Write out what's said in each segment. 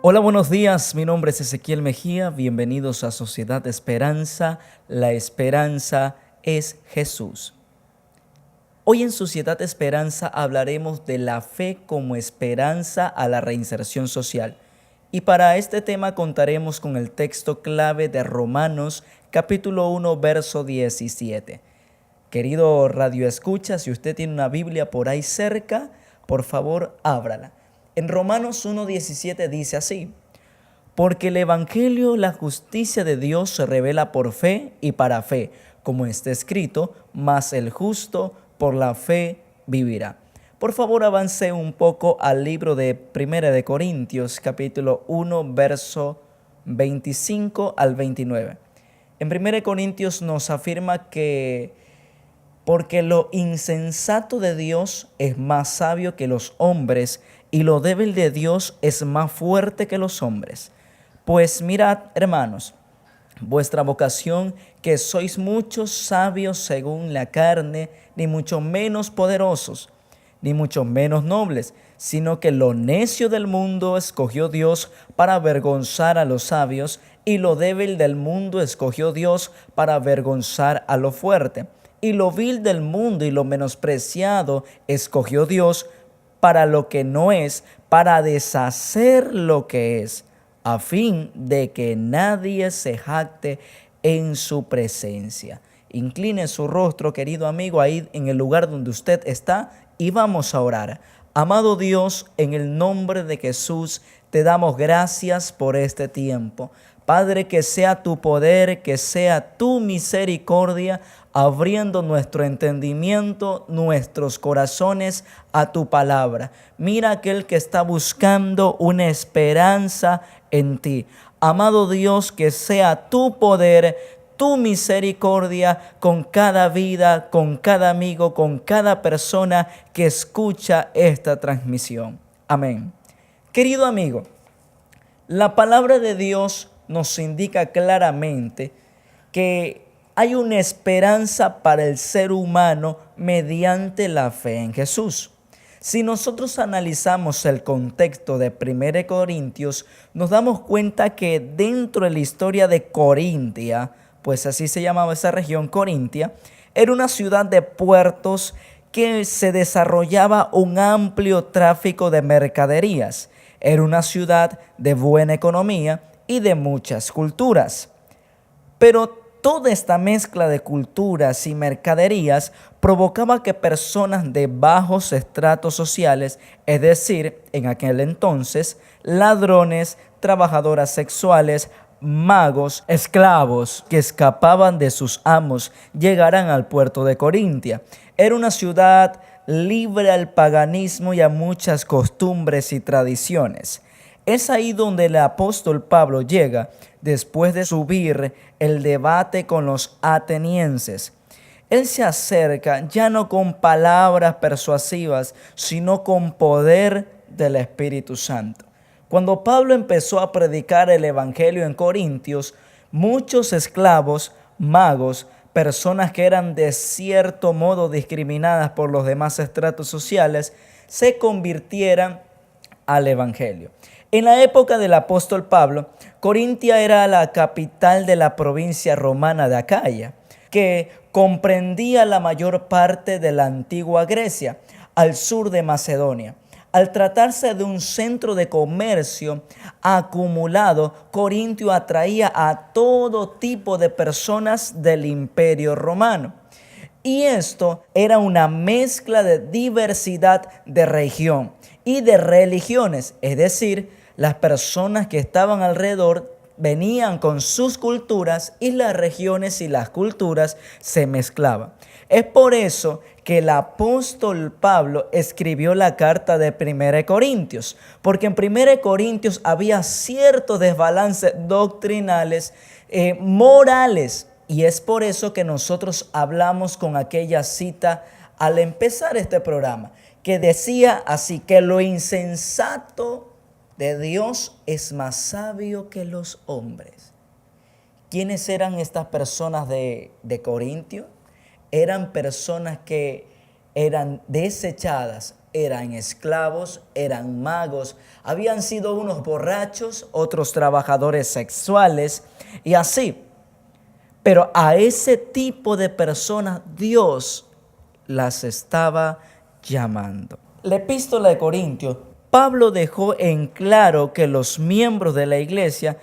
Hola, buenos días. Mi nombre es Ezequiel Mejía. Bienvenidos a Sociedad de Esperanza. La esperanza es Jesús. Hoy en Sociedad de Esperanza hablaremos de la fe como esperanza a la reinserción social. Y para este tema contaremos con el texto clave de Romanos capítulo 1, verso 17. Querido Radio Escucha, si usted tiene una Biblia por ahí cerca, por favor ábrala. En Romanos 1:17 dice así: porque el Evangelio, la justicia de Dios se revela por fe y para fe, como está escrito, mas el justo por la fe vivirá. Por favor, avance un poco al libro de Primera de Corintios, capítulo 1, verso 25 al 29. En Primera de Corintios nos afirma que porque lo insensato de Dios es más sabio que los hombres, y lo débil de Dios es más fuerte que los hombres. Pues mirad, hermanos, vuestra vocación, que sois muchos sabios según la carne, ni mucho menos poderosos, ni mucho menos nobles, sino que lo necio del mundo escogió Dios para avergonzar a los sabios, y lo débil del mundo escogió Dios para avergonzar a lo fuerte. Y lo vil del mundo y lo menospreciado escogió Dios para lo que no es, para deshacer lo que es, a fin de que nadie se jacte en su presencia. Incline su rostro, querido amigo, ahí en el lugar donde usted está, y vamos a orar. Amado Dios, en el nombre de Jesús, te damos gracias por este tiempo. Padre, que sea tu poder, que sea tu misericordia, abriendo nuestro entendimiento, nuestros corazones a tu palabra. Mira aquel que está buscando una esperanza en ti. Amado Dios, que sea tu poder, tu misericordia con cada vida, con cada amigo, con cada persona que escucha esta transmisión. Amén. Querido amigo, la palabra de Dios nos indica claramente que hay una esperanza para el ser humano mediante la fe en Jesús. Si nosotros analizamos el contexto de 1 Corintios, nos damos cuenta que dentro de la historia de Corintia, pues así se llamaba esa región, Corintia, era una ciudad de puertos que se desarrollaba un amplio tráfico de mercaderías. Era una ciudad de buena economía y de muchas culturas. Pero toda esta mezcla de culturas y mercaderías provocaba que personas de bajos estratos sociales, es decir, en aquel entonces, ladrones, trabajadoras sexuales, magos, esclavos que escapaban de sus amos, llegaran al puerto de Corintia. Era una ciudad libre al paganismo y a muchas costumbres y tradiciones. Es ahí donde el apóstol Pablo llega después de subir el debate con los atenienses. Él se acerca ya no con palabras persuasivas, sino con poder del Espíritu Santo. Cuando Pablo empezó a predicar el Evangelio en Corintios, muchos esclavos, magos, personas que eran de cierto modo discriminadas por los demás estratos sociales, se convirtieran al Evangelio. En la época del apóstol Pablo, Corintia era la capital de la provincia romana de Acaya, que comprendía la mayor parte de la antigua Grecia, al sur de Macedonia. Al tratarse de un centro de comercio acumulado, Corintio atraía a todo tipo de personas del Imperio Romano. Y esto era una mezcla de diversidad de región y de religiones, es decir, las personas que estaban alrededor venían con sus culturas y las regiones y las culturas se mezclaban. Es por eso que el apóstol Pablo escribió la carta de 1 Corintios, porque en 1 Corintios había ciertos desbalances doctrinales, morales, y es por eso que nosotros hablamos con aquella cita al empezar este programa, que decía así, que lo insensato de Dios es más sabio que los hombres. ¿Quiénes eran estas personas de Corintio? Eran personas que eran desechadas, eran esclavos, eran magos, habían sido unos borrachos, otros trabajadores sexuales y así. Pero a ese tipo de personas Dios las estaba llamando. La epístola de Corintios, Pablo dejó en claro que los miembros de la iglesia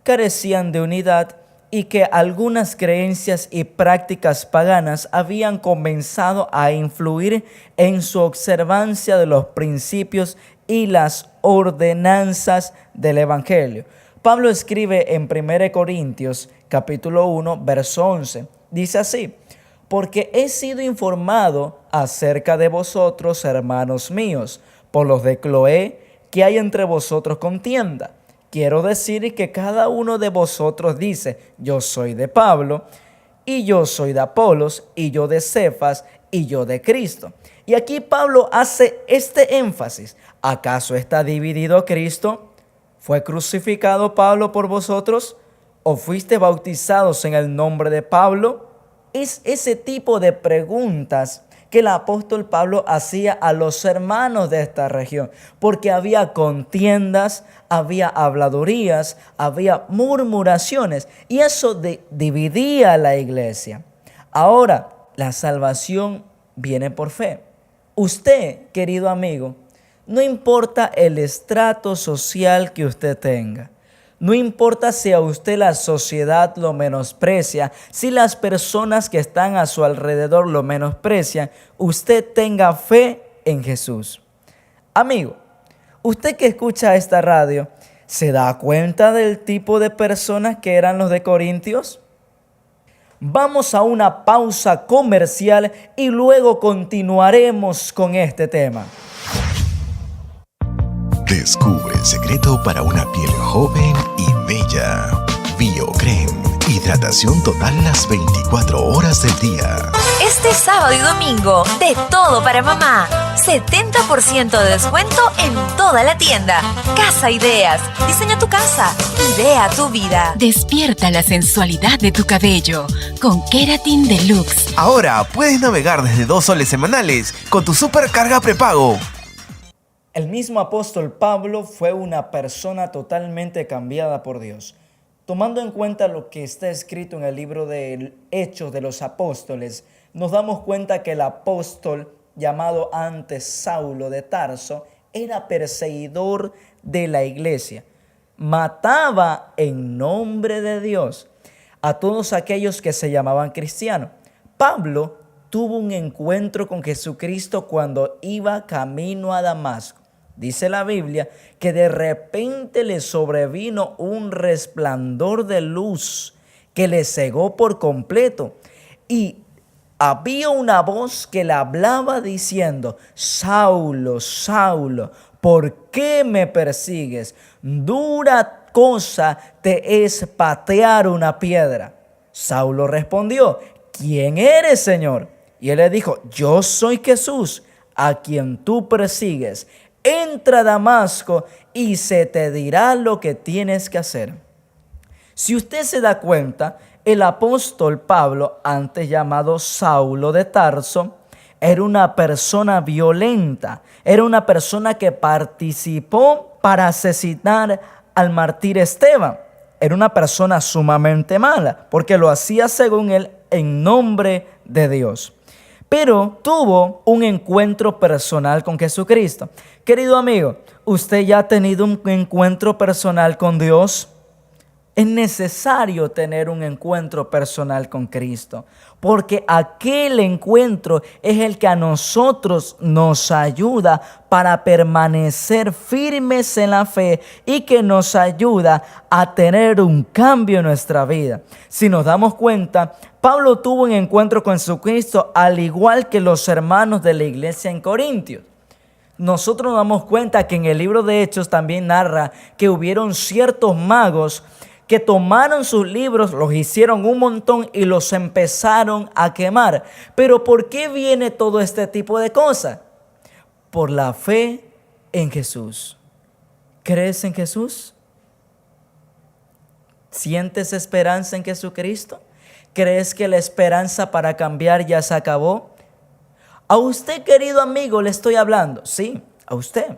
carecían de unidad y que algunas creencias y prácticas paganas habían comenzado a influir en su observancia de los principios y las ordenanzas del Evangelio. Pablo escribe en 1 Corintios capítulo 1, verso 11. Dice así: porque he sido informado acerca de vosotros, hermanos míos, por los de Cloé, que hay entre vosotros contienda. Quiero decir que cada uno de vosotros dice: yo soy de Pablo, y yo soy de Apolos, y yo de Cefas, y yo de Cristo. Y aquí Pablo hace este énfasis: ¿acaso está dividido Cristo? ¿Fue crucificado Pablo por vosotros? ¿O fuiste bautizados en el nombre de Pablo? Es ese tipo de preguntas que el apóstol Pablo hacía a los hermanos de esta región, porque había contiendas, había habladurías, había murmuraciones, y eso dividía a la iglesia. Ahora, la salvación viene por fe. Usted, querido amigo, no importa el estrato social que usted tenga, no importa si a usted la sociedad lo menosprecia, si las personas que están a su alrededor lo menosprecian, usted tenga fe en Jesús. Amigo, usted que escucha esta radio, ¿se da cuenta del tipo de personas que eran los de Corintios? Vamos a una pausa comercial y luego continuaremos con este tema. Descubre el secreto para una piel joven y bella. BioCreme, hidratación total las 24 horas del día. Este sábado y domingo, de todo para mamá. 70% de descuento en toda la tienda. Casa Ideas. Diseña tu casa. Idea tu vida. Despierta la sensualidad de tu cabello con Keratin Deluxe. Ahora puedes navegar desde 2 soles semanales con tu supercarga prepago. El mismo apóstol Pablo fue una persona totalmente cambiada por Dios. Tomando en cuenta lo que está escrito en el libro de Hechos de los Apóstoles, nos damos cuenta que el apóstol, llamado antes Saulo de Tarso, era perseguidor de la iglesia. Mataba en nombre de Dios a todos aquellos que se llamaban cristianos. Pablo tuvo un encuentro con Jesucristo cuando iba camino a Damasco. Dice la Biblia que de repente le sobrevino un resplandor de luz que le cegó por completo. Y había una voz que le hablaba diciendo: Saulo, Saulo, ¿por qué me persigues? Dura cosa te es patear una piedra. Saulo respondió: ¿quién eres, Señor? Y él le dijo: yo soy Jesús, a quien tú persigues. Entra a Damasco y se te dirá lo que tienes que hacer. Si usted se da cuenta, el apóstol Pablo, antes llamado Saulo de Tarso, era una persona violenta, era una persona que participó para asesinar al mártir Esteban. Era una persona sumamente mala, porque lo hacía según él en nombre de Dios. Pero tuvo un encuentro personal con Jesucristo. Querido amigo, ¿usted ya ha tenido un encuentro personal con Dios? Es necesario tener un encuentro personal con Cristo, porque aquel encuentro es el que a nosotros nos ayuda para permanecer firmes en la fe y que nos ayuda a tener un cambio en nuestra vida. Si nos damos cuenta, Pablo tuvo un encuentro con Jesucristo al igual que los hermanos de la iglesia en Corintios. Nosotros nos damos cuenta que en el libro de Hechos también narra que hubieron ciertos magos que tomaron sus libros, los hicieron un montón y los empezaron a quemar. Pero ¿por qué viene todo este tipo de cosas? Por la fe en Jesús. ¿Crees en Jesús? ¿Sientes esperanza en Jesucristo? ¿Crees que la esperanza para cambiar ya se acabó? A usted, querido amigo, le estoy hablando. Sí, a usted.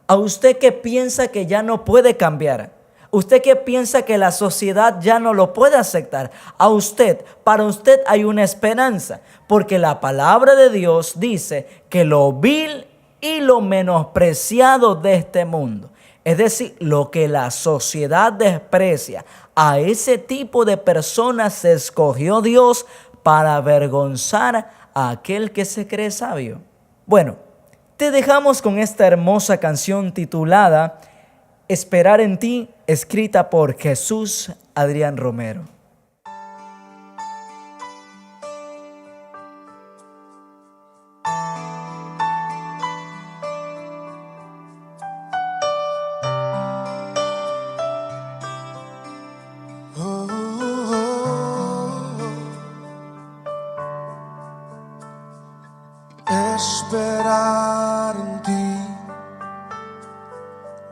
A usted que piensa que ya no puede cambiar. Usted que piensa que la sociedad ya no lo puede aceptar. A usted, para usted hay una esperanza. Porque la palabra de Dios dice que lo vil y lo menospreciado de este mundo, es decir, lo que la sociedad desprecia, a ese tipo de personas se escogió Dios para avergonzar a aquel que se cree sabio. Bueno, te dejamos con esta hermosa canción titulada Esperar en ti, escrita por Jesús Adrián Romero. Esperar en ti,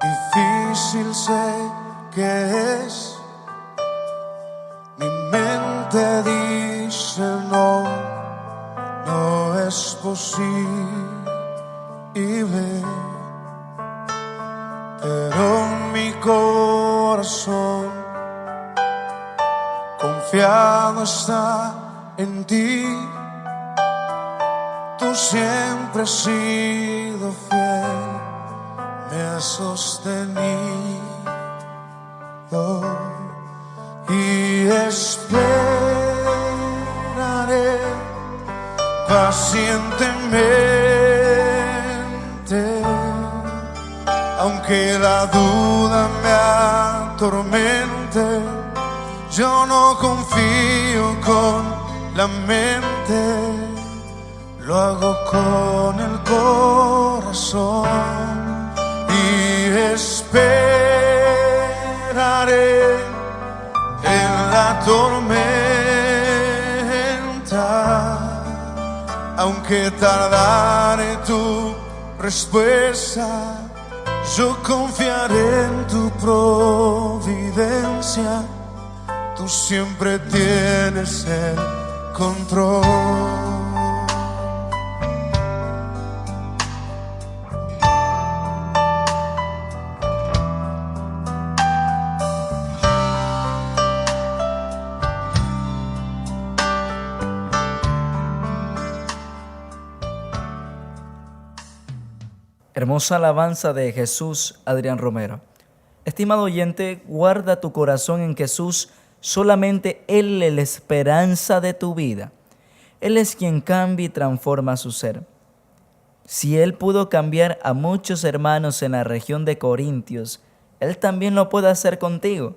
difícil sé que es. Mi mente dice no, no es posible. Pero mi corazón confiado está en ti. Tú siempre has sido fiel, me has sostenido y esperaré pacientemente, aunque la duda me atormente. Yo no confío con la mente, lo hago con el corazón y esperaré en la tormenta, aunque tardare tu respuesta. Yo confiaré en tu providencia, tú siempre tienes el control. Hermosa alabanza de Jesús Adrián Romero. Estimado oyente, guarda tu corazón en Jesús. Solamente Él es la esperanza de tu vida. Él es quien cambia y transforma su ser. Si Él pudo cambiar a muchos hermanos en la región de Corintios, Él también lo puede hacer contigo.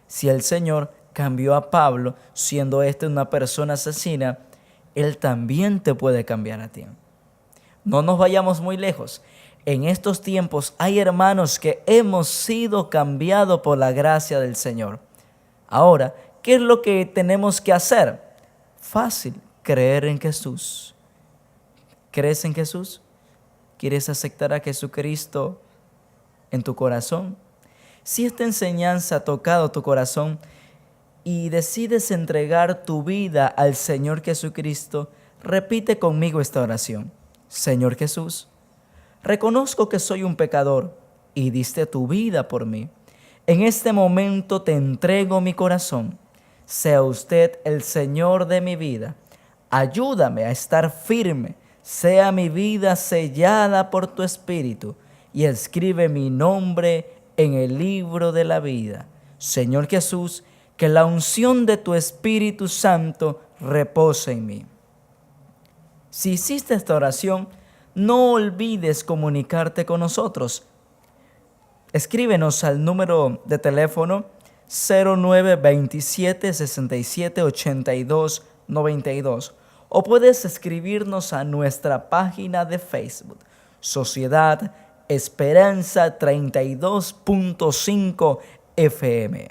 Si el Señor cambió a Pablo, siendo una persona asesina, Él también te puede cambiar a ti. No nos vayamos muy lejos. En estos tiempos hay hermanos que hemos sido cambiados por la gracia del Señor. Ahora, ¿qué es lo que tenemos que hacer? Fácil, creer en Jesús. ¿Crees en Jesús? ¿Quieres aceptar a Jesucristo en tu corazón? Si esta enseñanza ha tocado tu corazón y decides entregar tu vida al Señor Jesucristo, repite conmigo esta oración. Señor Jesús, reconozco que soy un pecador y diste tu vida por mí. En este momento te entrego mi corazón. Sea usted el Señor de mi vida. Ayúdame a estar firme. Sea mi vida sellada por tu Espíritu y escribe mi nombre en el libro de la vida. Señor Jesús, que la unción de tu Espíritu Santo repose en mí. Si hiciste esta oración, no olvides comunicarte con nosotros. Escríbenos al número de teléfono 0927 67 82 92 o puedes escribirnos a nuestra página de Facebook, Sociedad Esperanza 32.5 FM.